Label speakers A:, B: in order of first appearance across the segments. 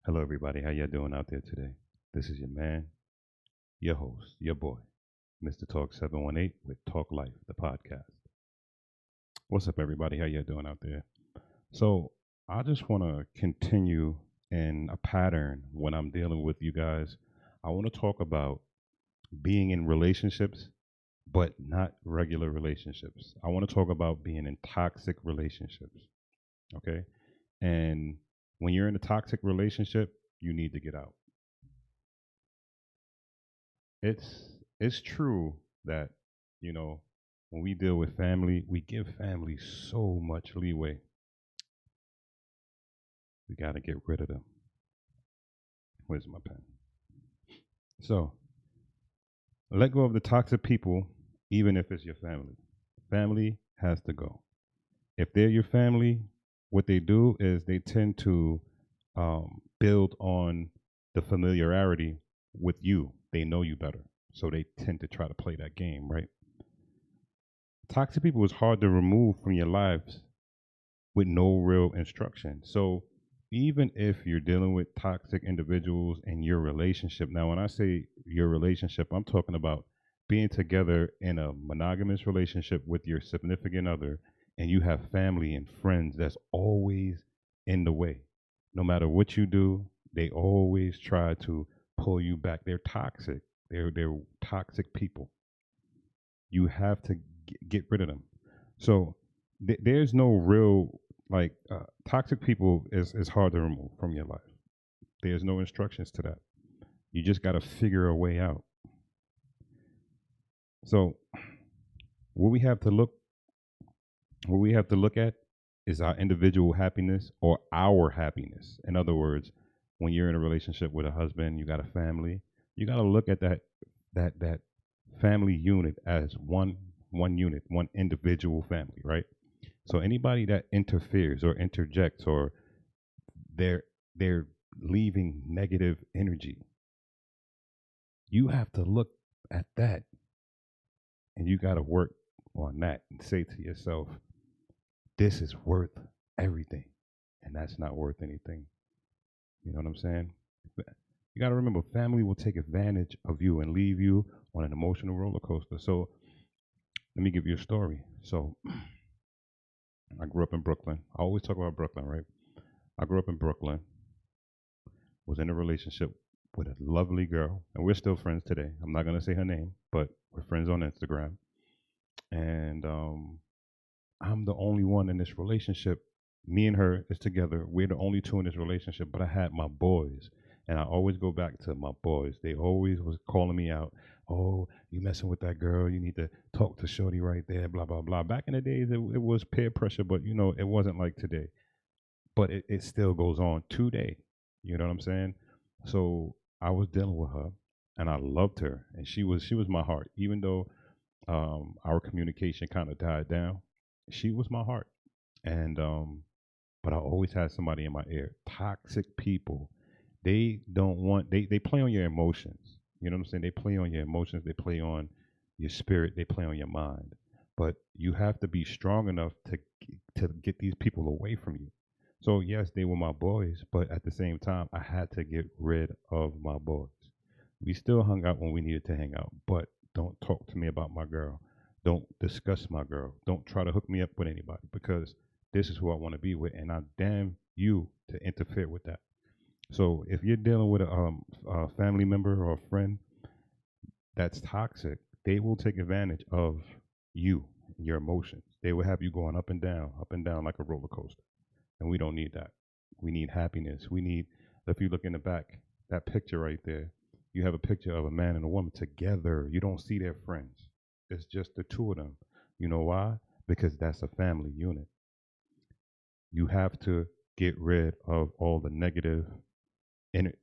A: Hello, everybody. How you doing out there today? This is your man, your host, your boy, Mr. Talk 718 with Talk Life, the podcast. What's up, everybody? How you doing out there? So, I just want to continue in a pattern when I'm dealing with you guys. I want to talk about being in relationships, but not regular relationships. I want to talk about being in toxic relationships. Okay. And when you're in a toxic relationship, you need to get out. It's true that you know when we deal with family, we give family so much leeway. We got to get rid of them. Where's my pen? So let go of the toxic people, even if it's your family. Family has to go. If they're your family, what they do is they tend to build on the familiarity with you. They know you better, so they tend to try to play that game, right? Toxic people is hard to remove from your lives with no real instruction. So even if you're dealing with toxic individuals in your relationship, now when I say your relationship, I'm talking about being together in a monogamous relationship with your significant other and you have family and friends that's always in the way. No matter what you do, they always try to pull you back. They're toxic. They're toxic people. You have to get rid of them. So there's no real toxic people is hard to remove from your life. There's no instructions to that. You just got to figure a way out. So what we have to look what we have to look at is our individual happiness or our happiness. In other words, when you're in a relationship with a husband, you got a family, you got to look at that family unit as one unit, one individual family, right? So anybody that interferes or interjects or they're they're leaving negative energy, you have to look at that and you got to work on that and say to yourself, this is worth everything, and that's not worth anything. You know what I'm saying? You got to remember, family will take advantage of you and leave you on an emotional roller coaster. So let me give you a story. So I grew up in Brooklyn. I always talk about Brooklyn, right? I grew up in Brooklyn, was in a relationship with a lovely girl, and we're still friends today. I'm not gonna say her name, but we're friends on Instagram. And I'm the only one in this relationship. Me and her is together. We're the only two in this relationship. But I had my boys, and I always go back to my boys. They always was calling me out. Oh, you messing with that girl? You need to talk to Shorty right there. Blah blah blah. Back in the days, it was peer pressure, but it wasn't like today. But it still goes on today. You know what I'm saying? So I was dealing with her, and I loved her, and she was my heart. Even though our communication kind of died down, she was my heart. And but I always had somebody in my ear. Toxic people, they don't want they play on your emotions. You know what I'm saying? They play on your emotions. They play on your spirit. They play on your mind. But you have to be strong enough to get these people away from you. So yes, they were my boys, but at the same time, I had to get rid of my boys. We still hung out when we needed to hang out, but don't talk to me about my girl. Don't discuss my girl. Don't try to hook me up with anybody because this is who I want to be with, and I damn you to interfere with that. So if you're dealing with a family member or a friend that's toxic, they will take advantage of you, your emotions. They will have you going up and down like a roller coaster, and we don't need that. We need happiness. We need. If you look in the back, that picture right there, you have a picture of a man and a woman together. You don't see their friends. It's just the two of them. You know why? Because that's a family unit. You have to get rid of all the negative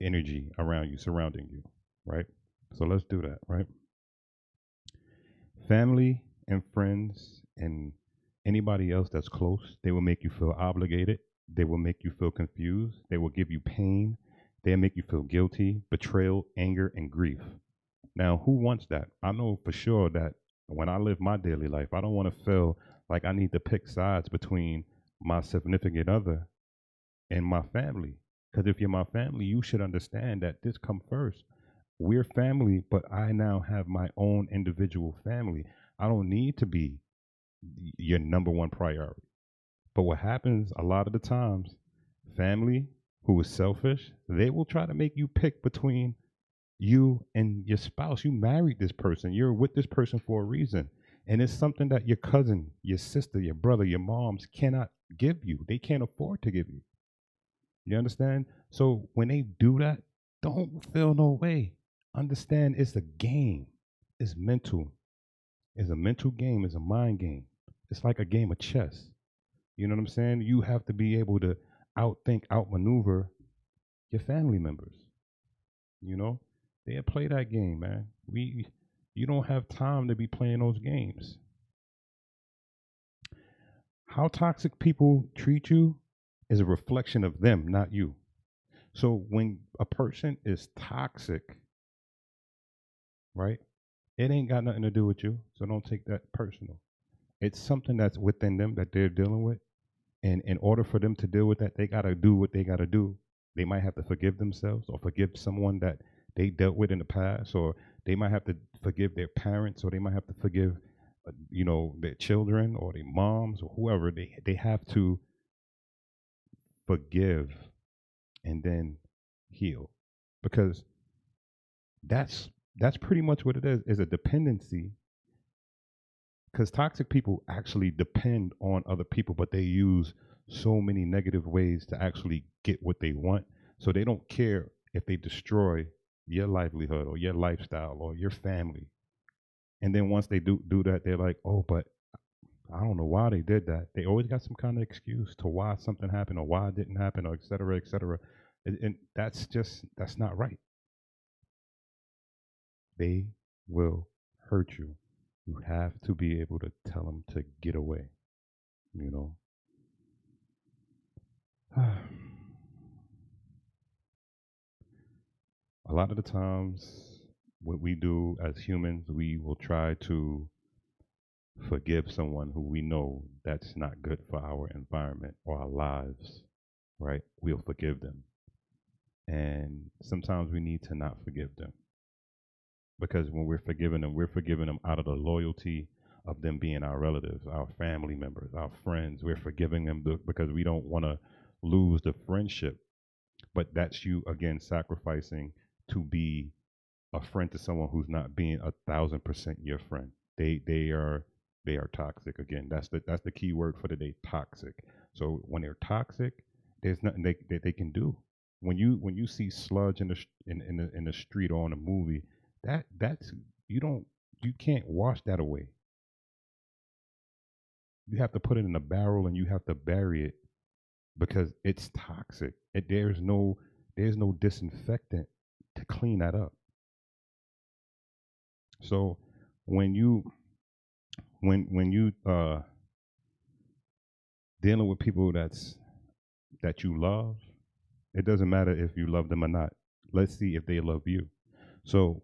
A: energy around you, surrounding you, right? So let's do that, right? Family and friends and anybody else that's close, they will make you feel obligated. They will make you feel confused. They will give you pain. They'll make you feel guilty, betrayal, anger, and grief. Now, who wants that? I know for sure that when I live my daily life, I don't want to feel like I need to pick sides between my significant other and my family. Because if you're my family, you should understand that this come first. We're family, but I now have my own individual family. I don't need to be your number one priority. But what happens a lot of the times, family who is selfish, they will try to make you pick between you and your spouse. You married this person, you're with this person for a reason. And it's something that your cousin, your sister, your brother, your moms cannot give you. They can't afford to give you. You understand? So when they do that, don't feel no way. Understand it's a game. It's mental. It's a mental game. It's a mind game. It's like a game of chess. You know what I'm saying? You have to be able to outthink, outmaneuver your family members. You know, they play that game, man. You don't have time to be playing those games. How toxic people treat you is a reflection of them, not you. So when a person is toxic, right? It ain't got nothing to do with you. So don't take that personal. It's something that's within them that they're dealing with. And in order for them to deal with that, they got to do what they got to do. They might have to forgive themselves or forgive someone that they dealt with in the past, or they might have to forgive their parents, or they might have to forgive, their children or their moms or whoever. They have to forgive and then heal, because that's that's pretty much what it is a dependency, because toxic people actually depend on other people, but they use so many negative ways to actually get what they want. So they don't care if they destroy your livelihood or your lifestyle or your family. And then once they do that, they're like, oh, but I don't know why they did that. They always got some kind of excuse to why something happened or why it didn't happen, or et cetera, et cetera. And that's not right. They will hurt you. You have to be able to tell them to get away, you know. A lot of the times, what we do as humans, we will try to forgive someone who we know that's not good for our environment or our lives, right? We'll forgive them. And sometimes we need to not forgive them, because when we're forgiving them out of the loyalty of them being our relatives, our family members, our friends. We're forgiving them because we don't want to lose the friendship. But that's you again sacrificing to be a friend to someone who's not being 1,000% your friend. They are toxic. Again, that's the key word for today, toxic. So when they're toxic, there's nothing they can do. When you see sludge in the street or in a movie, that's you can't wash that away. You have to put it in a barrel and you have to bury it because it's toxic. There's no disinfectant to clean that up. So when you dealing with people that you love, it doesn't matter if you love them or not. Let's see if they love you. So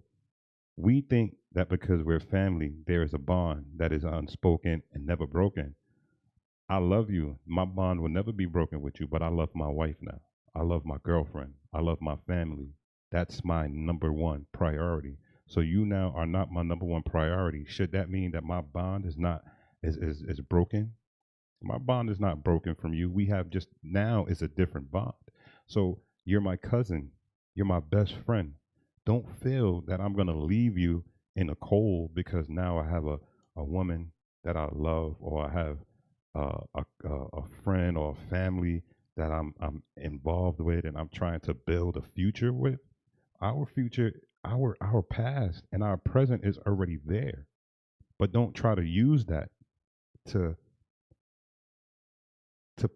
A: we think that because we're family, there is a bond that is unspoken and never broken. I love you. My bond will never be broken with you, but I love my wife now. I love my girlfriend. I love my family. That's my number one priority. So you now are not my number one priority. Should that mean that my bond is not is broken? My bond is not broken from you. We have just now is a different bond. So you're my cousin. You're my best friend. Don't feel that I'm gonna leave you in the cold because now I have a woman that I love, or I have a friend or a family that I'm involved with, and I'm trying to build a future with. Our future, our past, and our present is already there. But don't try to use that to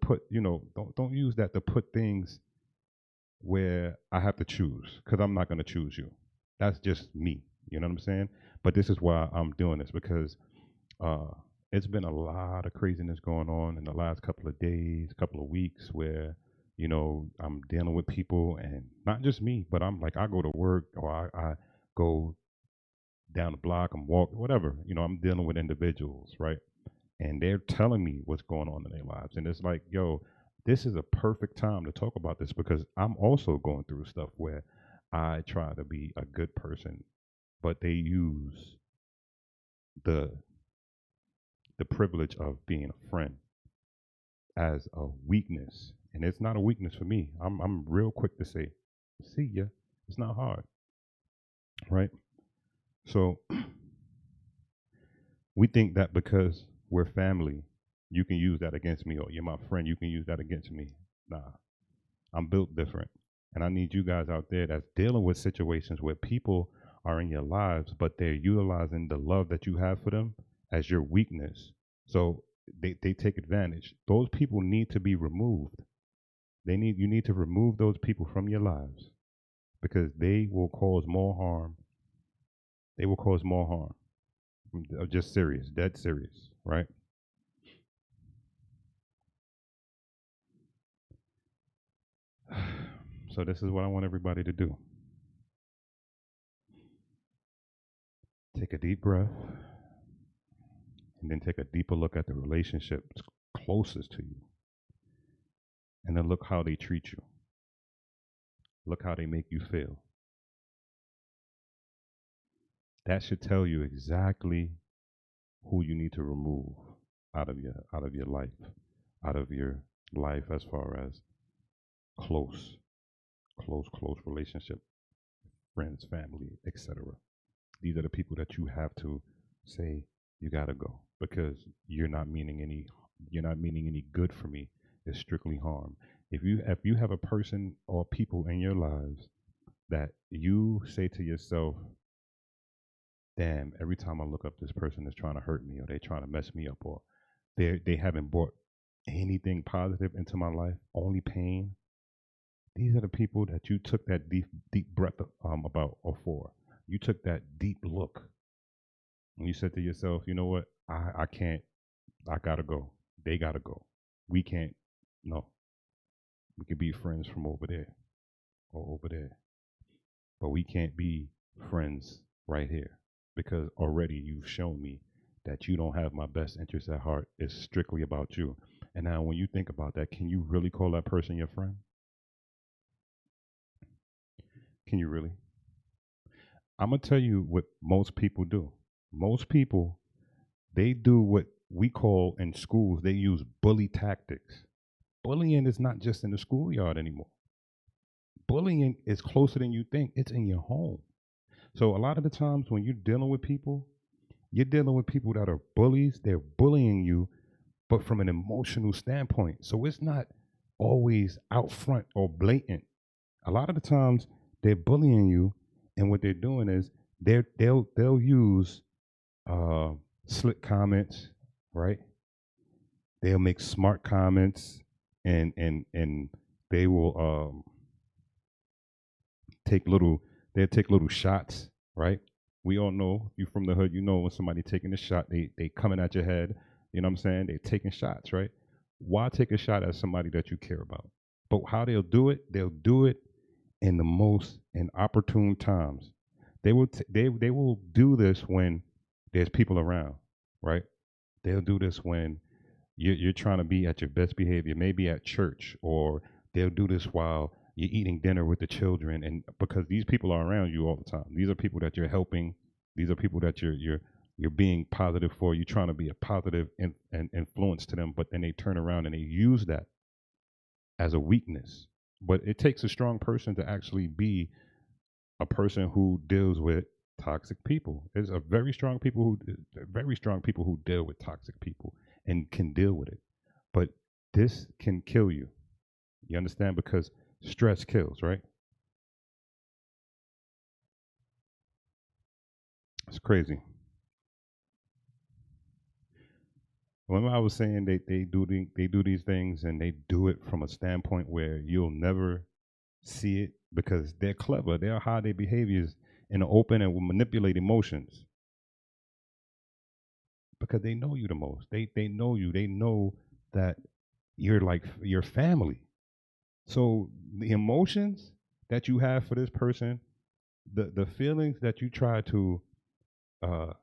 A: put don't use that to put things where I have to choose, because I'm not going to choose you. That's just me. You know what I'm saying? But this is why I'm doing this, because uh, it's been a lot of craziness going on in the last couple of days, couple of weeks, where I'm dealing with people, and not just me, but I'm like, I go to work, or I go down the block, I'm walking, whatever. I'm dealing with individuals, right? And they're telling me what's going on in their lives, and it's like, yo, This is a perfect time to talk about this because I'm also going through stuff where I try to be a good person, but they use the the privilege of being a friend as a weakness. And it's not a weakness for me. I'm real quick to say, see ya. It's not hard, right? So we think that because we're family, you can use that against me, or you're my friend, you can use that against me. Nah, I'm built different. And I need you guys out there that's dealing with situations where people are in your lives, but they're utilizing the love that you have for them as your weakness. So they take advantage. Those people need to be removed. You need to remove those people from your lives because they will cause more harm. They will cause more harm. Just serious, dead serious, right? So this is what I want everybody to do. Take a deep breath and then take a deeper look at the relationships closest to you. And then look how they treat you. Look how they make you feel. That should tell you exactly who you need to remove out of your life, out of your life as far as close, close relationship, friends, family, etc. These are the people that you have to say you gotta go because you're not meaning any good for me. It's strictly harm. If you have a person or people in your lives that you say to yourself, damn, every time I look up, this person is trying to hurt me or they're trying to mess me up or they haven't brought anything positive into my life, only pain. These are the people that you took that deep breath about or for. You took that deep look and you said to yourself, you know what? I can't. I gotta go. They gotta go. We can't. No, we can be friends from over there or over there, but we can't be friends right here because already you've shown me that you don't have my best interest at heart. It's strictly about you. And now, when you think about that, can you really call that person your friend? Can you really? I'm gonna tell you what most people do. Most people, they do what we call in schools, they use bully tactics. Bullying is not just in the schoolyard anymore. Bullying is closer than you think. It's in your home. So a lot of the times when you're dealing with people, you're dealing with people that are bullies. They're bullying you, but from an emotional standpoint. So it's not always out front or blatant. A lot of the times they're bullying you, and what they're doing is they'll use uh, slick comments, right? They'll make smart comments, and they will take little they'll take little shots, right? We all know if you're from the hood, you know when somebody taking a shot, they coming at your head. You know what I'm saying? They taking shots, right? Why take a shot at somebody that you care about? But how they'll do it in the most inopportune times. They will do this when there's people around, right? They'll do this when you're trying to be at your best behavior, maybe at church, or they'll do this while you're eating dinner with the children, and because these people are around you all the time. These are people that you're helping. These are people that you're being positive for. You're trying to be a positive influence to them, but then they turn around and they use that as a weakness. But it takes a strong person to actually be a person who deals with toxic people. There's a very strong people who deal with toxic people and can deal with it. But this can kill you. You understand? Because stress kills, right? It's crazy. Remember, I was saying they do these things and they do it from a standpoint where you'll never see it because they're clever. They'll hide their behaviors in the open and will manipulate emotions because they know you the most. They know you. They know that you're like your family. So the emotions that you have for this person, the feelings that you try to uh,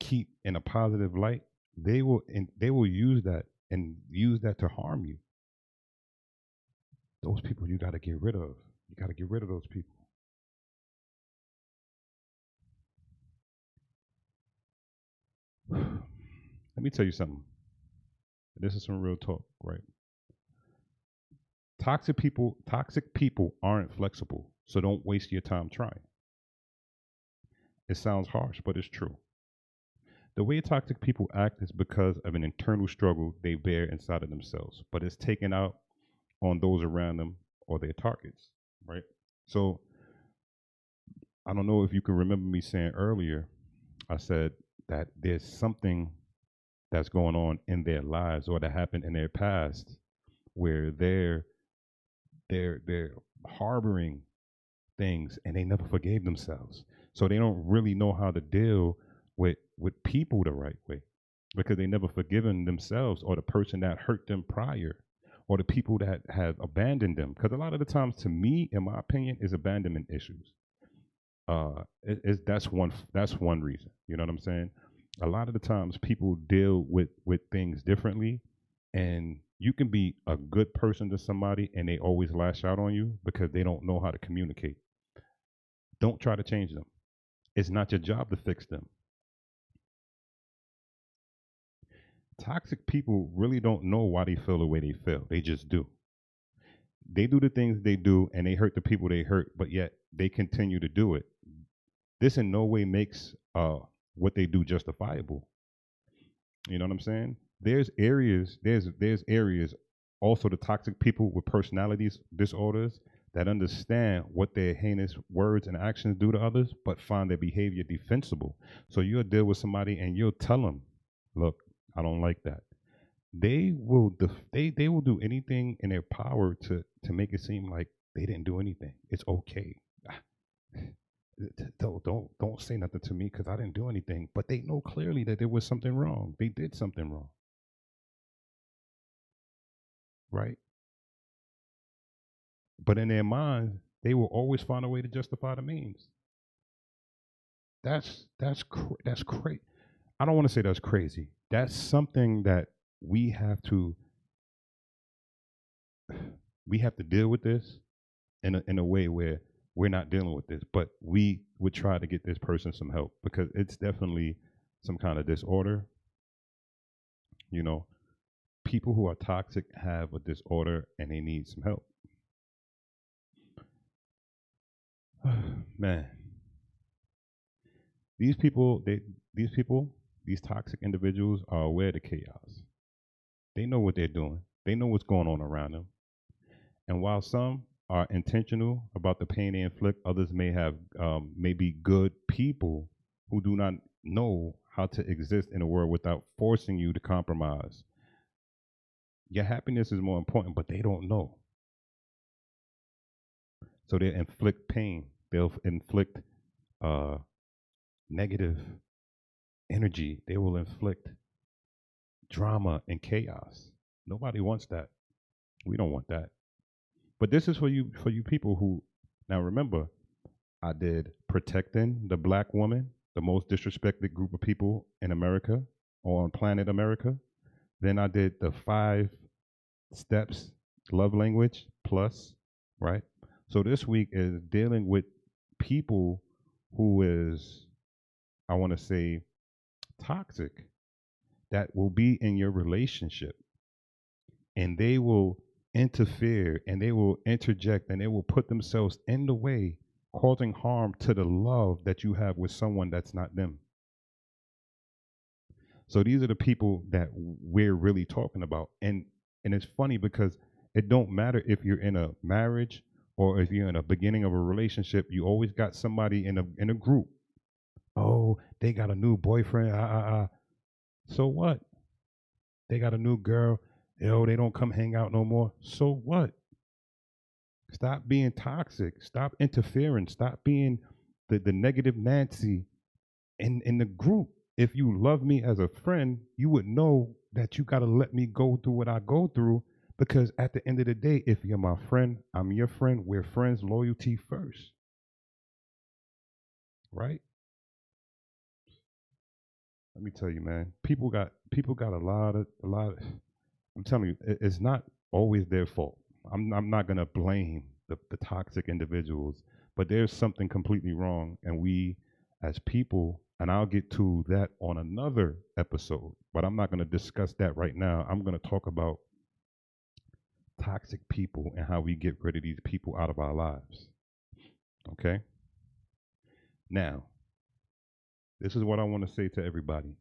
A: keep in a positive light, they will use that and use that to harm you. Those people you got to get rid of. You got to get rid of those people. Let me tell you something. This is some real talk, right? Toxic people aren't flexible, so don't waste your time trying. It sounds harsh, but it's true. The way toxic people act is because of an internal struggle they bear inside of themselves, but it's taken out on those around them or their targets, right? So I don't know if you can remember me saying earlier, I said that there's something that's going on in their lives or that happened in their past where they're harboring things and they never forgave themselves. So they don't really know how to deal with people the right way because they never forgiven themselves or the person that hurt them prior or the people that have abandoned them. Because a lot of the times, to me, in my opinion, is abandonment issues. That's one reason. You know what I'm saying? A lot of the times, people deal with things differently, and you can be a good person to somebody, and they always lash out on you because they don't know how to communicate. Don't try to change them. It's not your job to fix them. Toxic people really don't know why they feel the way they feel. They just do. They do the things they do and they hurt the people they hurt, but yet they continue to do it. This in no way makes what they do justifiable. You know what I'm saying? There's areas also the toxic people with personalities disorders that understand what their heinous words and actions do to others, but find their behavior defensible. So you'll deal with somebody and you'll tell them, "Look, I don't like that." They will do anything in their power to make it seem like they didn't do anything. It's okay. Don't say nothing to me because I didn't do anything. But they know clearly that there was something wrong. They did something wrong, right? But in their mind, they will always find a way to justify the means. That's crazy. I don't want to say that's crazy. That's something that we have to we have to deal with this in a way where we're not dealing with this, but we would try to get this person some help because it's definitely some kind of disorder. You know, people who are toxic have a disorder and they need some help. Man, these people, these people, these toxic individuals are aware of the chaos. They know what they're doing. They know what's going on around them. And while some are intentional about the pain they inflict, others may be good people who do not know how to exist in a world without forcing you to compromise. Your happiness is more important, but they don't know. So they inflict pain. They'll inflict uh, negative energy. They will inflict drama and chaos. Nobody wants that. We don't want that. But this is for you people who now remember I did protecting the black woman, the most disrespected group of people in America or on planet America. Then I did the 5 steps love language plus, right? So this week is dealing with people who is, I want to say, toxic that will be in your relationship and they will interfere and they will interject and they will put themselves in the way, causing harm to the love that you have with someone that's not them. So these are the people that we're really talking about. And it's funny because it don't matter if you're in a marriage or if you're in a beginning of a relationship, you always got somebody in a group. Oh, they got a new boyfriend. So what? They got a new girl. Yo, they don't come hang out no more. So what? Stop being toxic. Stop interfering. Stop being the negative Nancy in the group. If you love me as a friend, you would know that you got to let me go through what I go through because at the end of the day, if you're my friend, I'm your friend. We're friends, loyalty first. Right? Let me tell you, man. People got a lot of I'm telling you, it's not always their fault. I'm not gonna blame the toxic individuals, but there's something completely wrong, and we as people, and I'll get to that on another episode, but I'm not gonna discuss that right now. I'm gonna talk about toxic people and how we get rid of these people out of our lives. Okay? Now, this is what I want to say to everybody.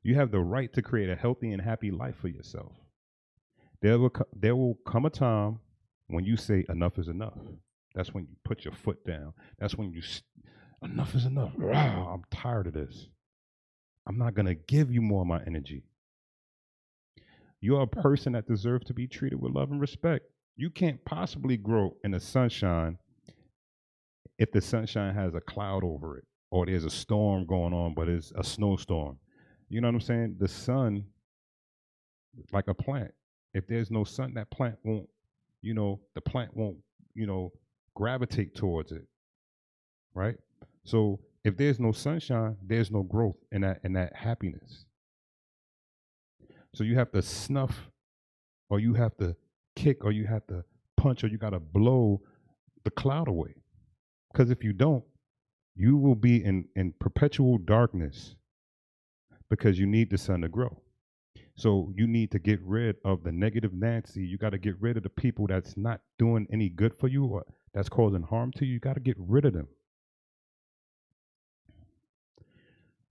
A: You have the right to create a healthy and happy life for yourself. There will come a time when you say enough is enough. That's when you put your foot down. That's when enough is enough. Rah, I'm tired of this. I'm not going to give you more of my energy. You're a person that deserves to be treated with love and respect. You can't possibly grow in the sunshine if the sunshine has a cloud over it or there's a storm going on, but it's a snowstorm. You know what I'm saying? The sun, like a plant, if there's no sun, that plant won't, the plant won't, gravitate towards it, right? So if there's no sunshine, there's no growth in that happiness. So you have to snuff, or you have to kick, or you have to punch, or you got to blow the cloud away. Because if you don't, you will be in perpetual darkness because you need the sun to grow. So you need to get rid of the negative Nancy. You got to get rid of the people that's not doing any good for you or that's causing harm to you. You got to get rid of them.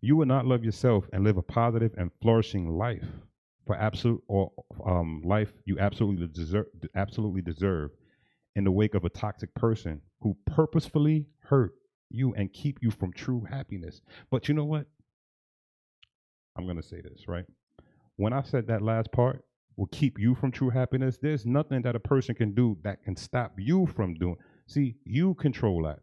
A: You will not love yourself and live a positive and flourishing life for life you absolutely deserve in the wake of a toxic person who purposefully hurt you and keep you from true happiness. But you know what? I'm going to say this, right? When I said that last part will keep you from true happiness, there's nothing that a person can do that can stop you from doing. See, you control that.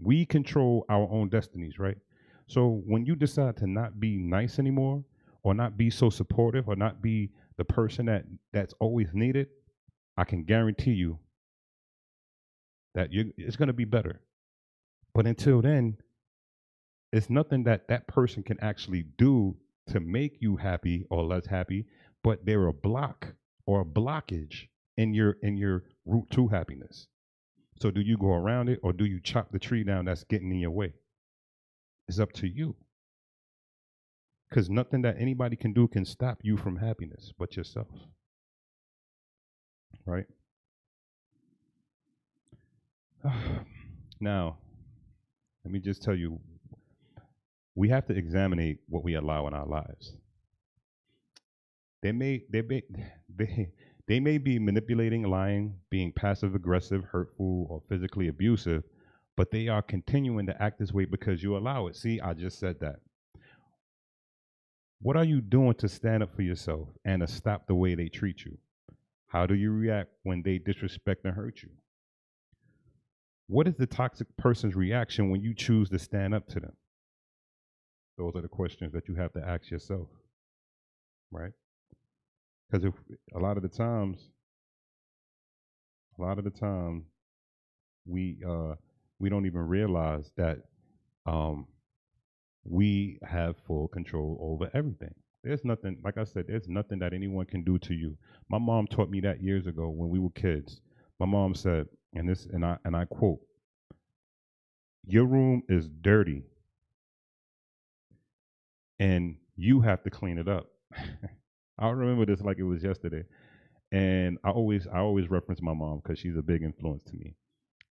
A: We control our own destinies, right? So when you decide to not be nice anymore, or not be so supportive, or not be the person that's always needed, I can guarantee you that it's going to be better. But until then, it's nothing that person can actually do to make you happy or less happy, but they're a block or a blockage in your route to happiness. So do you go around it, or do you chop the tree down that's getting in your way? It's up to you. Because nothing that anybody can do can stop you from happiness but yourself. Right? Now, let me just tell you, we have to examine what we allow in our lives. They may be manipulating, lying, being passive aggressive, hurtful, or physically abusive, but they are continuing to act this way because you allow it. See, I just said that. What are you doing to stand up for yourself and to stop the way they treat you? How do you react when they disrespect and hurt you? What is the toxic person's reaction when you choose to stand up to them? Those are the questions that you have to ask yourself, right? Because if a lot of the times we don't even realize that we have full control over everything. There's nothing, like I said, there's nothing that anyone can do to you. My mom taught me that years ago when we were kids. My mom said, and I quote, "Your room is dirty and you have to clean it up." I remember this like it was yesterday. And I always reference my mom because she's a big influence to me.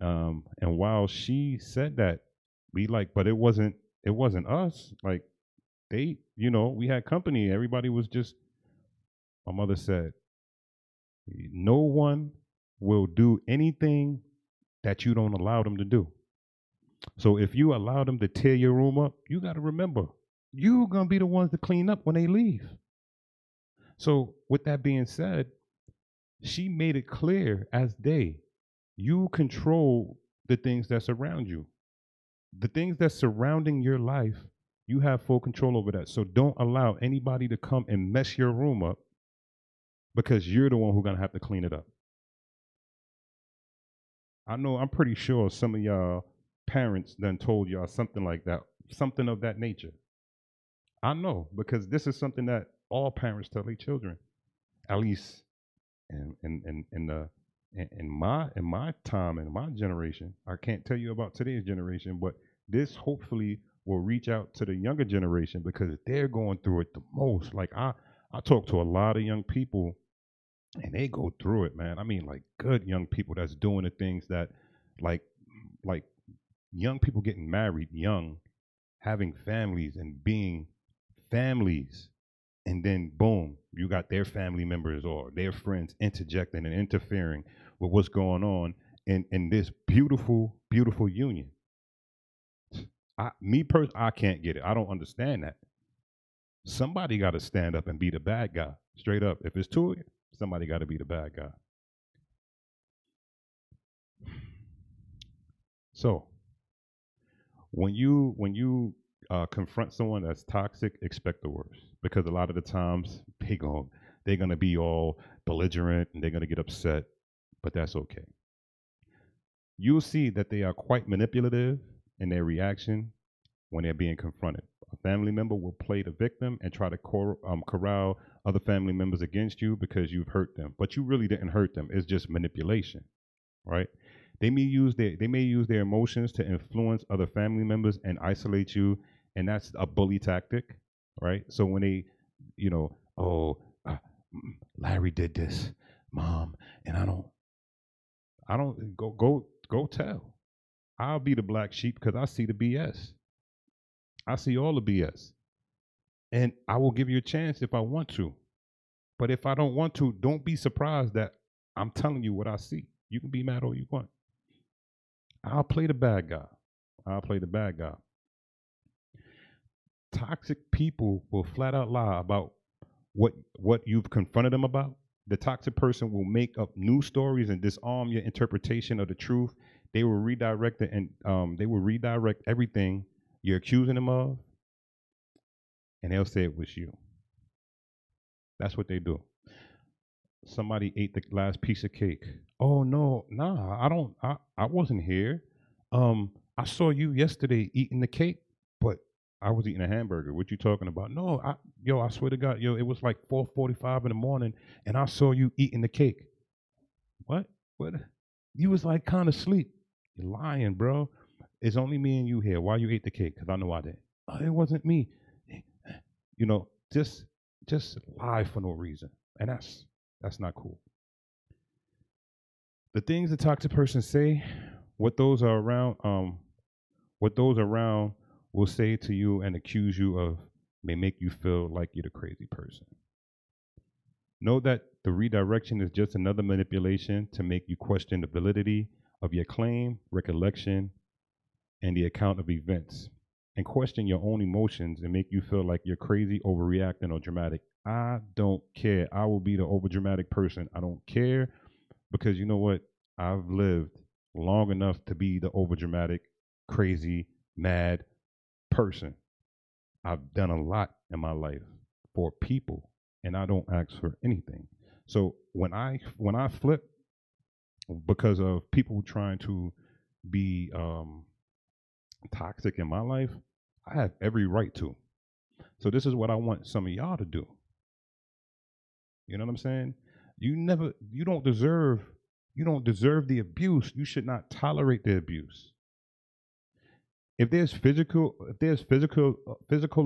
A: And while she said that, but it wasn't us. Like we had company. Everybody was just. My mother said, "No one will do anything that you don't allow them to do. So if you allow them to tear your room up, you got to remember, you're gonna be the ones to clean up when they leave." So with that being said, she made it clear as day, you control the things that surround you. The things that's surrounding your life, you have full control over that. So don't allow anybody to come and mess your room up because you're the one who's gonna have to clean it up. I'm pretty sure some of y'all parents done told y'all something like that, something of that nature. I know, because this is something that all parents tell their children. At least in my time, in my generation, I can't tell you about today's generation, but this hopefully will reach out to the younger generation because they're going through it the most. Like I talk to a lot of young people and they go through it, man. I mean, like good young people that's doing the things that, like, like young people getting married young, having families and being families, and then boom, you got their family members or their friends interjecting and interfering with what's going on in this beautiful, beautiful union. I can't get it. I don't understand that. Somebody got to stand up and be the bad guy, straight up. If it's two of you, somebody got to be the bad guy. So when you confront someone that's toxic, expect the worst because a lot of the times they're gonna be all belligerent and they're gonna get upset, but that's okay. You'll see that they are quite manipulative in their reaction when they're being confronted. A family member will play the victim and try to corral other family members against you because you've hurt them, but you really didn't hurt them. It's just manipulation, right? They may use their emotions to influence other family members and isolate you, and that's a bully tactic, right? So when they, oh, Larry did this, mom, and I don't go tell. I'll be the black sheep because I see the BS. I see all the BS, and I will give you a chance if I want to. But if I don't want to, don't be surprised that I'm telling you what I see. You can be mad all you want. I'll play the bad guy. I'll play the bad guy. Toxic people will flat out lie about what you've confronted them about. The toxic person will make up new stories and disarm your interpretation of the truth. They will redirect it and they will redirect everything you're accusing them of, and they'll say it was you. That's what they do. Somebody ate the last piece of cake. Oh no, nah, I don't. I wasn't here. I saw you yesterday eating the cake, but I was eating a hamburger. What you talking about? No, I swear to God, it was like 4:45 in the morning, and I saw you eating the cake. What? What? You was like kind of asleep. You're lying, bro. It's only me and you here. Why you ate the cake? Because I know I did. Oh, it wasn't me. You know, just lie for no reason, and that's not cool. The things the toxic person say, what those are around, what those around will say to you and accuse you of may make you feel like you're the crazy person. Know that the redirection is just another manipulation to make you question the validity of your claim, recollection, and the account of events, and question your own emotions and make you feel like you're crazy, overreacting, or dramatic. I don't care. I will be the overdramatic person. I don't care because you know what? I've lived long enough to be the overdramatic, crazy, mad person. I've done a lot in my life for people, and I don't ask for anything. So when I flip because of people trying to be toxic in my life, I have every right to. So this is what I want some of y'all to do. You know what I'm saying? You don't deserve the abuse. You should not tolerate the abuse. If there's physical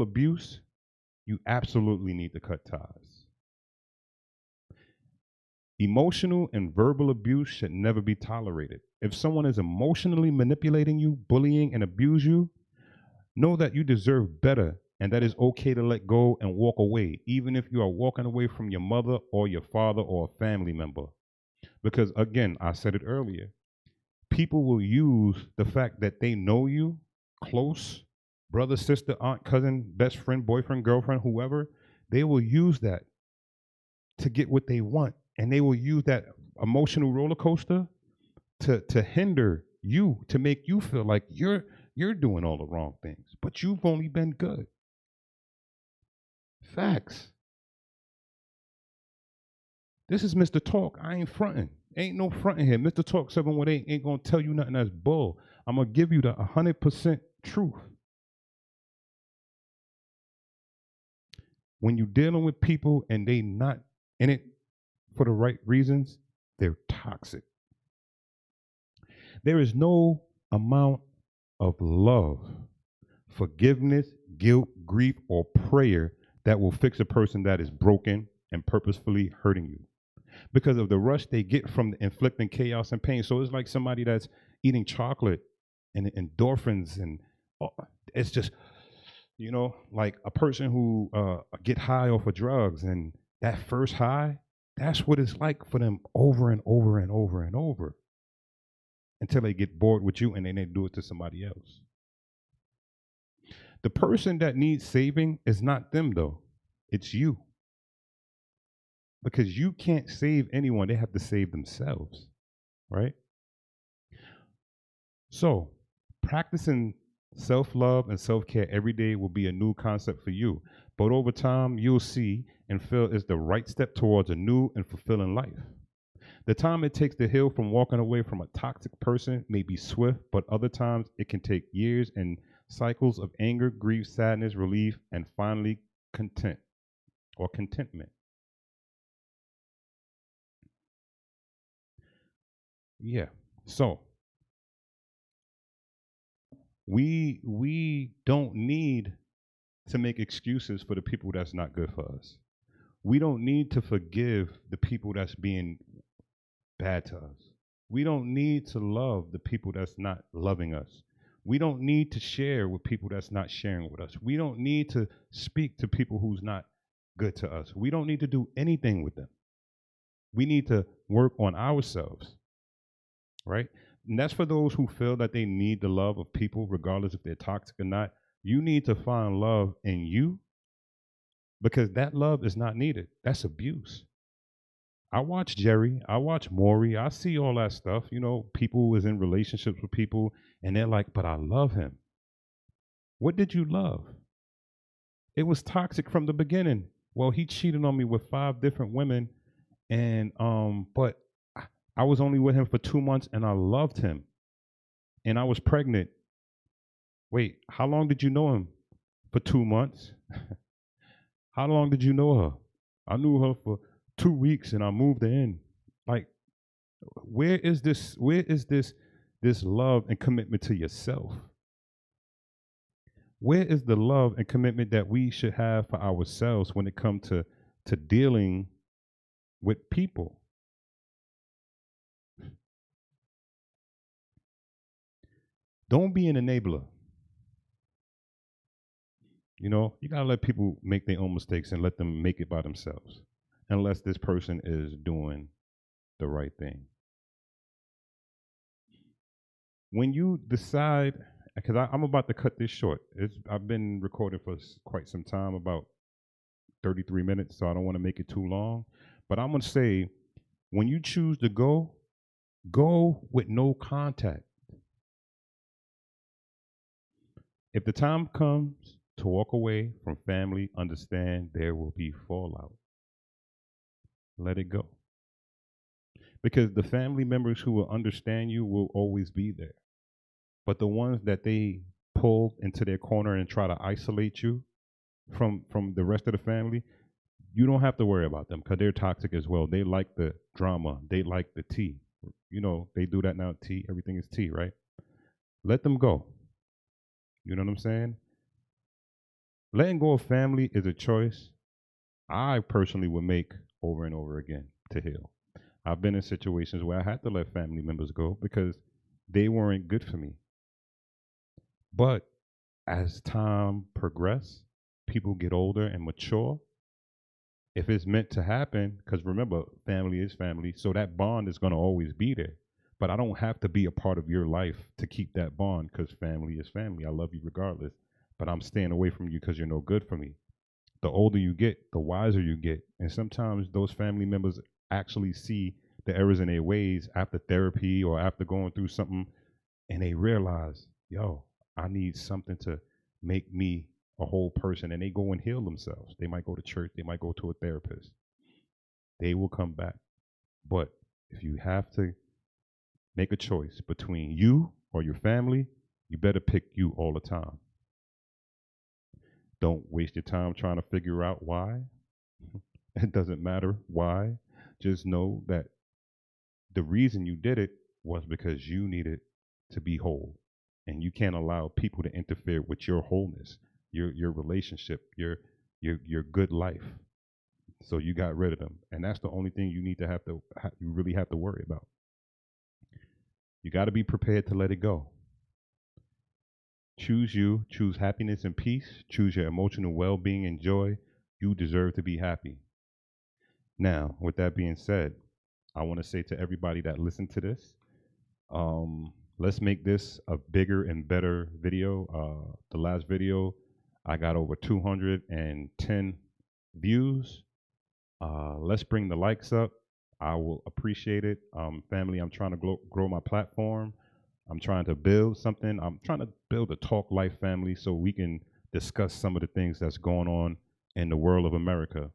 A: abuse, you absolutely need to cut ties. Emotional and verbal abuse should never be tolerated. If someone is emotionally manipulating you, bullying, and abuse you, know that you deserve better and that it's okay to let go and walk away, even if you are walking away from your mother or your father or a family member. Because again, I said it earlier, people will use the fact that they know you close, brother, sister, aunt, cousin, best friend, boyfriend, girlfriend, whoever, they will use that to get what they want. And they will use that emotional roller coaster to hinder you, to make you feel like you're doing all the wrong things, but you've only been good. Facts. This is Mr. Talk. I ain't fronting. Ain't no fronting here. Mr. Talk 718 ain't gonna tell you nothing that's bull. I'm gonna give you the 100% truth. When you're dealing with people and they not in it for the right reasons, they're toxic. There is no amount of love, forgiveness, guilt, grief, or prayer that will fix a person that is broken and purposefully hurting you because of the rush they get from inflicting chaos and pain. So it's like somebody that's eating chocolate and endorphins, and oh, it's just, like a person who get high off of drugs, and that first high, that's what it's like for them over and over and over and over until they get bored with you and then they do it to somebody else. The person that needs saving is not them, though. It's you. Because you can't save anyone, they have to save themselves, right? So, practicing self love and self care every day will be a new concept for you. But over time, you'll see and feel it's the right step towards a new and fulfilling life. The time it takes to heal from walking away from a toxic person may be swift, but other times it can take years and cycles of anger, grief, sadness, relief, and finally contentment. Yeah. So we don't need to make excuses for the people that's not good for us. We don't need to forgive the people that's being bad to us. We don't need to love the people that's not loving us. We don't need to share with people that's not sharing with us. We don't need to speak to people who's not good to us. We don't need to do anything with them. We need to work on ourselves, right? And that's for those who feel that they need the love of people, regardless if they're toxic or not. You need to find love in you because that love is not needed. That's abuse. I watch Jerry, I watch Maury, I see all that stuff. People who is in relationships with people and they're like, but I love him. What did you love? It was toxic from the beginning. Well, he cheated on me with 5 different women, and but I was only with him for 2 months and I loved him. And I was pregnant. Wait, how long did you know him? For 2 months? How long did you know her? I knew her for 2 weeks and I moved her in. Like, where is this love and commitment to yourself? Where is the love and commitment that we should have for ourselves when it comes to dealing with people? Don't be an enabler. You gotta let people make their own mistakes and let them make it by themselves, unless this person is doing the right thing. When you decide, because I'm about to cut this short. I've been recording for quite some time, about 33 minutes, so I don't want to make it too long. But I'm gonna say, when you choose to go with no contact. If the time comes to walk away from family, understand there will be fallout. Let it go. Because the family members who will understand you will always be there. But the ones that they pull into their corner and try to isolate you from the rest of the family, you don't have to worry about them because they're toxic as well. They like the drama. They like the tea. They do that now. Tea, everything is tea, right? Let them go. You know what I'm saying? Letting go of family is a choice I personally would make over and over again to heal. I've been in situations where I had to let family members go because they weren't good for me. But as time progresses, people get older and mature. If it's meant to happen, because remember, family is family, so that bond is going to always be there. But I don't have to be a part of your life to keep that bond because family is family. I love you regardless. But I'm staying away from you because you're no good for me. The older you get, the wiser you get. And sometimes those family members actually see the errors in their ways after therapy or after going through something, and they realize, yo, I need something to make me a whole person. And they go and heal themselves. They might go to church, they might go to a therapist. They will come back. But if you have to make a choice between you or your family, you better pick you all the time. Don't waste your time trying to figure out why. It doesn't matter why. just know that the reason you did it was because you needed to be whole. And you can't allow people to interfere with your wholeness, your relationship, your good life. So you got rid of them. And that's the only thing you need to you really have to worry about. You got to be prepared to let it go. Choose you, choose happiness and peace, choose your emotional well being and joy. You deserve to be happy. Now, with that being said, I want to say to everybody that listened to this, let's make this a bigger and better video. The last video, I got over 210 views. Let's bring the likes up. I will appreciate it. Family, I'm trying to grow my platform. I'm trying to build something. I'm trying to build a Talk Life family so we can discuss some of the things that's going on in the world of America.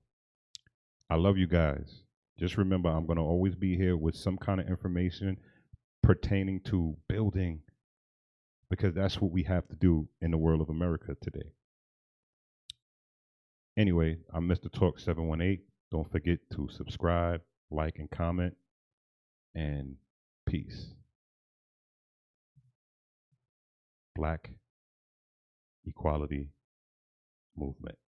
A: I love you guys. Just remember, I'm going to always be here with some kind of information pertaining to building, because that's what we have to do in the world of America today. Anyway, I'm Mr. Talk 718. Don't forget to subscribe, like, and comment. And peace. Black Equality Movement.